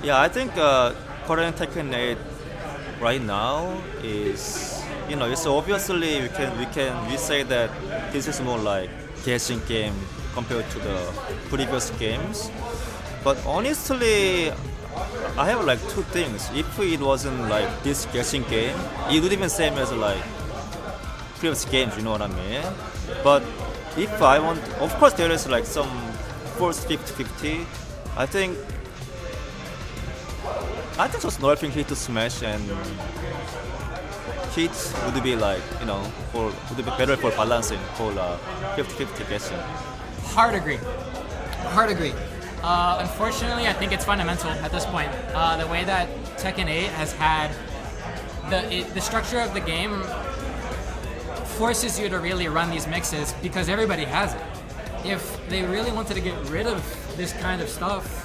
Yeah, I think Korean Tekken 8 right now is, it's obviously we say that this is more like guessing game compared to the previous games. But honestly, I have like two things. If it wasn't like this guessing game, it would even same as like previous games. You know what I mean? But if I want, of course, there is like some first 50-50. I think just nerfing hit to smash and hit would be like, would be better for balancing for 50-50 guessing. Hard agree. Hard agree. Unfortunately, I think it's fundamental at this point. The way that Tekken 8 has had the structure of the game forces you to really run these mixes because everybody has it. If they really wanted to get rid of this kind of stuff,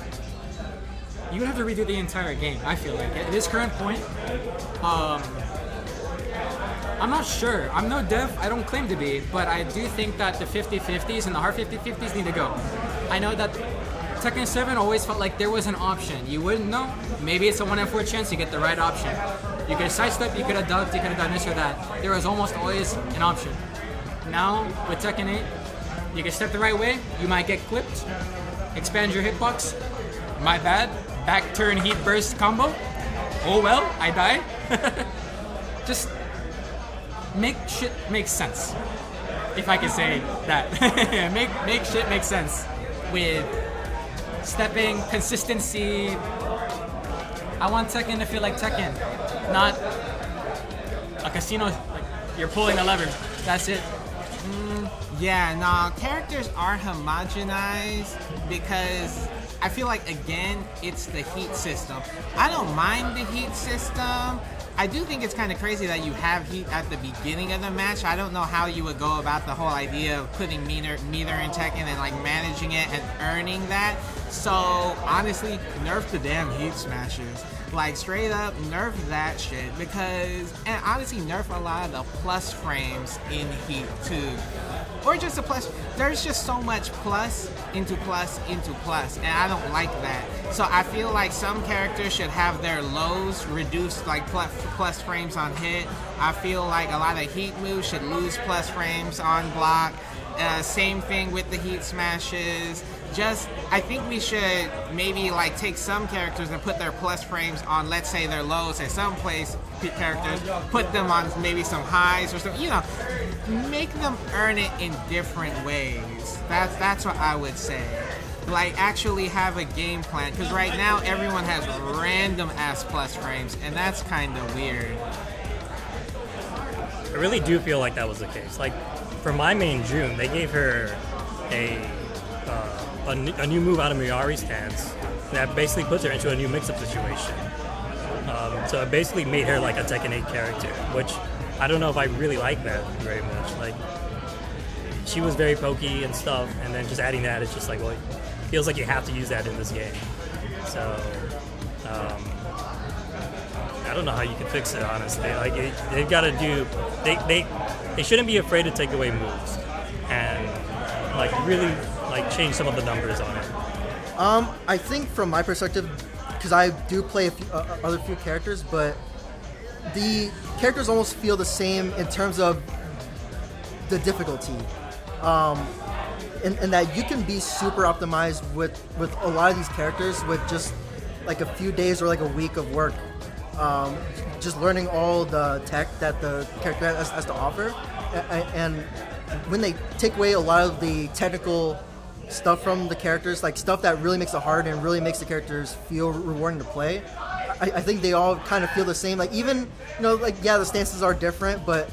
you would have to redo the entire game, I feel like. At this current point, I'm not sure. I'm no dev, I don't claim to be, but I do think that the 50-50s and the hard 50-50s need to go. I know that Tekken 7 always felt like there was an option. You wouldn't know. Maybe it's a 1 in 4 chance you get the right option. You could have sidestepped, you could have ducked, you could have done this or that. There was almost always an option. Now, with Tekken 8, you can step the right way, you might get clipped, expand your hitbox. My bad. Back turn heat burst combo. Oh well, I die. Just make shit make sense. If I can say that. make shit make sense. With stepping, consistency. I want Tekken to feel like Tekken. Not a casino, like you're pulling a lever. That's it. Yeah, no, characters are homogenized because I feel like, again, it's the heat system. I don't mind the heat system. I do think it's kind of crazy that you have heat at the beginning of the match. I don't know how you would go about the whole idea of putting meter in Tekken and like managing it and earning that. So honestly, nerf the damn heat smashes. Like straight up nerf that shit because, and honestly nerf a lot of the plus frames in heat too. Or just a plus. There's just so much plus into plus into plus, and I don't like that. So I feel like some characters should have their lows reduced, like plus frames on hit. I feel like a lot of heat moves should lose plus frames on block. Same thing with the heat smashes. I think we should maybe like take some characters and put their plus frames on, let's say their lows, and some characters put them on maybe some highs or something. Make them earn it in different ways. That's what I would say. Like actually have a game plan, because right now everyone has random ass plus frames, and that's kind of weird. I really do feel like that was the case. Like for my main June, they gave her a new move out of Miyari's stance that basically puts her into a new mix-up situation. So it basically made her like a Tekken 8 character, which I don't know if I really like that very much. Like she was very pokey and stuff, and then just adding that, it's just like, well, it feels like you have to use that in this game. So I don't know how you can fix it, honestly. Like they've got to do, they shouldn't be afraid to take away moves and like really like change some of the numbers on it. I think from my perspective, because I do play a few, other few characters, but the characters almost feel the same in terms of the difficulty. And that you can be super optimized with a lot of these characters with just like a few days or like a week of work. Just learning all the tech that the character has to offer. And when they take away a lot of the technical stuff from the characters, like stuff that really makes it hard and really makes the characters feel rewarding to play, I think they all kind of feel the same. Like even, like yeah, the stances are different, but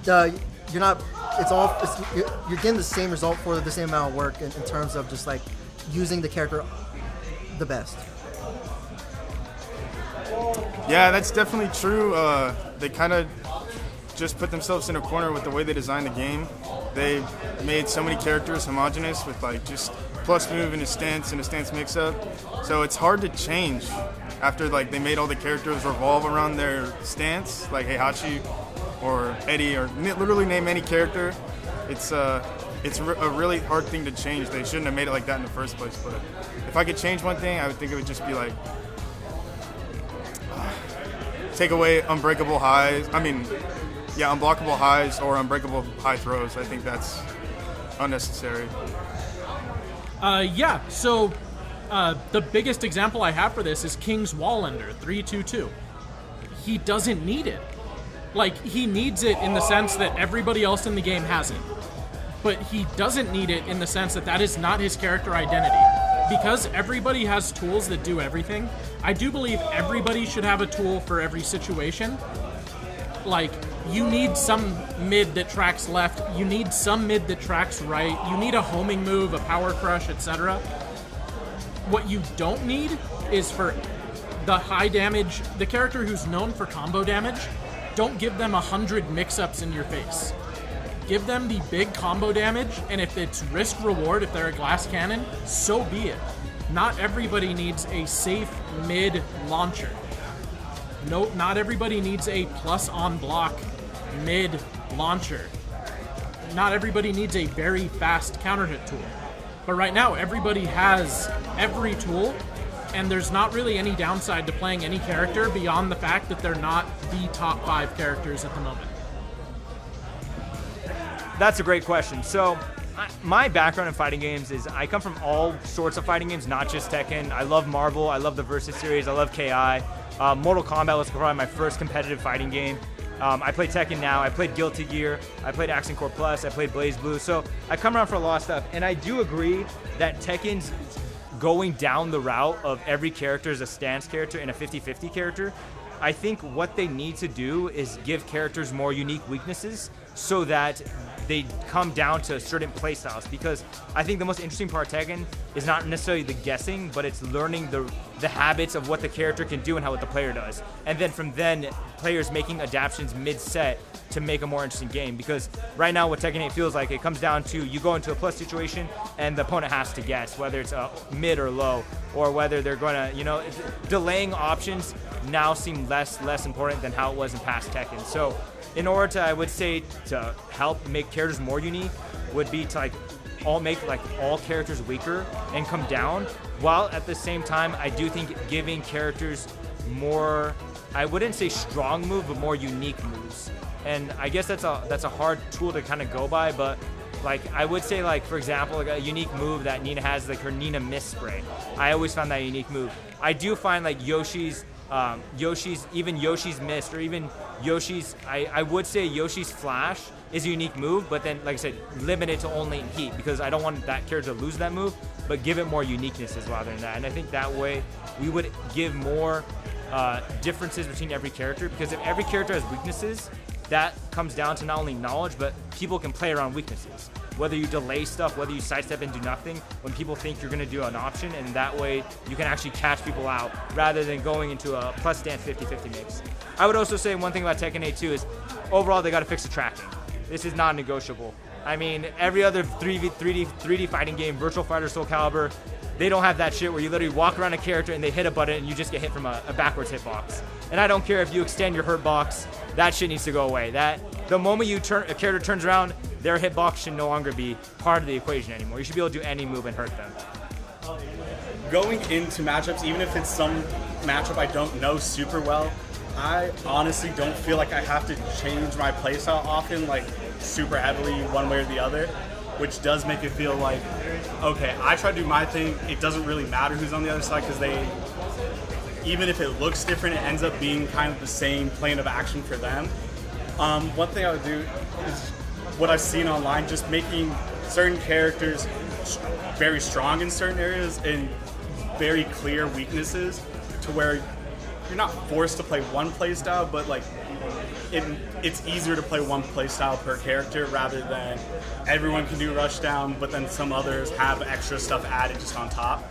you're getting the same result for the same amount of work in terms of just like using the character the best. Yeah, that's definitely true. They kind of just put themselves in a corner with the way they designed the game. They made so many characters homogenous with like just plus move and a stance mix-up. So it's hard to change after like they made all the characters revolve around their stance, like Heihachi or Eddie, or literally name any character. It's it's a really hard thing to change. They shouldn't have made it like that in the first place. But if I could change one thing, I would think it would just be like take away unbreakable highs. Unblockable highs or unbreakable high throws. I think that's unnecessary. So the biggest example I have for this is King's Wallender 322. He doesn't need it. Like, he needs it in the sense that everybody else in the game has it. But he doesn't need it in the sense that that is not his character identity. Because everybody has tools that do everything, I do believe everybody should have a tool for every situation. Like, you need some mid that tracks left, you need some mid that tracks right, you need a homing move, a power crush, etc. What you don't need is for the high damage, the character who's known for combo damage, don't give them 100 mix-ups in your face. Give them the big combo damage, and if it's risk-reward, if they're a glass cannon, so be it. Not everybody needs a safe mid launcher. No, not everybody needs a plus on block mid launcher. Not everybody needs a very fast counter hit tool. But right now, everybody has every tool, and there's not really any downside to playing any character beyond the fact that they're not the top 5 characters at the moment. That's a great question. So, my background in fighting games is I come from all sorts of fighting games, not just Tekken. I love Marvel, I love the Versus series, I love KI. Mortal Kombat was probably my first competitive fighting game. I play Tekken now, I played Guilty Gear, I played Accent Core Plus, I played Blaze Blue. So I come around for a lot of stuff, and I do agree that Tekken's going down the route of every character as a stance character and a 50-50 character. I think what they need to do is give characters more unique weaknesses so that they come down to certain playstyles, because I think the most interesting part of Tekken is not necessarily the guessing, but it's learning the habits of what the character can do and how what the player does. And then from then, players making adaptations mid-set to make a more interesting game. Because right now what Tekken 8 feels like, it comes down to you go into a plus situation and the opponent has to guess whether it's a mid or low, or whether they're going to, delaying options now seem less important than how it was in past Tekken. So in order to, I would say, to help make characters more unique would be to make all characters weaker and come down, while at the same time I do think giving characters more, I wouldn't say strong move, but more unique moves. And I guess that's a hard tool to kind of go by, but I would say, for example, a unique move that Nina has, her Nina Mist Spray. I always found that a unique move. I do find Yoshi's Mist, or even Yoshi's, I would say Yoshi's Flash is a unique move, but then, like I said, limited to only in Heat, because I don't want that character to lose that move, but give it more uniquenesses rather than that. And I think that way we would give more differences between every character, because if every character has weaknesses, that comes down to not only knowledge, but people can play around weaknesses. Whether you delay stuff, whether you sidestep and do nothing, when people think you're going to do an option, and that way you can actually catch people out rather than going into a plus stance 50-50 mix. I would also say one thing about Tekken 8 too is overall they got to fix the tracking. This is non-negotiable. I mean, every other 3D fighting game, Virtual Fighter, Soul Calibur, they don't have that shit where you literally walk around a character and they hit a button and you just get hit from a backwards hitbox. And I don't care if you extend your hurt box, that shit needs to go away. The moment a character turns around, their hitbox should no longer be part of the equation anymore. You should be able to do any move and hurt them. Going into matchups, even if it's some matchup I don't know super well, I honestly don't feel like I have to change my playstyle often, super heavily one way or the other, which does make it feel like, okay, I try to do my thing, it doesn't really matter who's on the other side, because even if it looks different, it ends up being kind of the same plane of action for them. One thing I would do is what I've seen online, just making certain characters very strong in certain areas and very clear weaknesses, to where you're not forced to play one playstyle, but it's easier to play one playstyle per character rather than everyone can do rushdown, but then some others have extra stuff added just on top.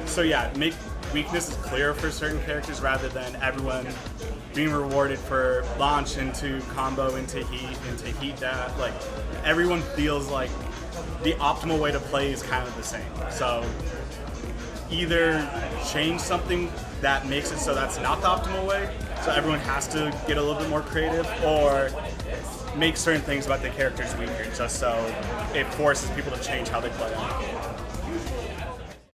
So yeah, make weaknesses clear for certain characters rather than everyone being rewarded for launch into combo into heat that everyone feels like the optimal way to play is kind of the same. So either change something that makes it so that's not the optimal way, so everyone has to get a little bit more creative, or make certain things about the characters weaker, just so it forces people to change how they play them.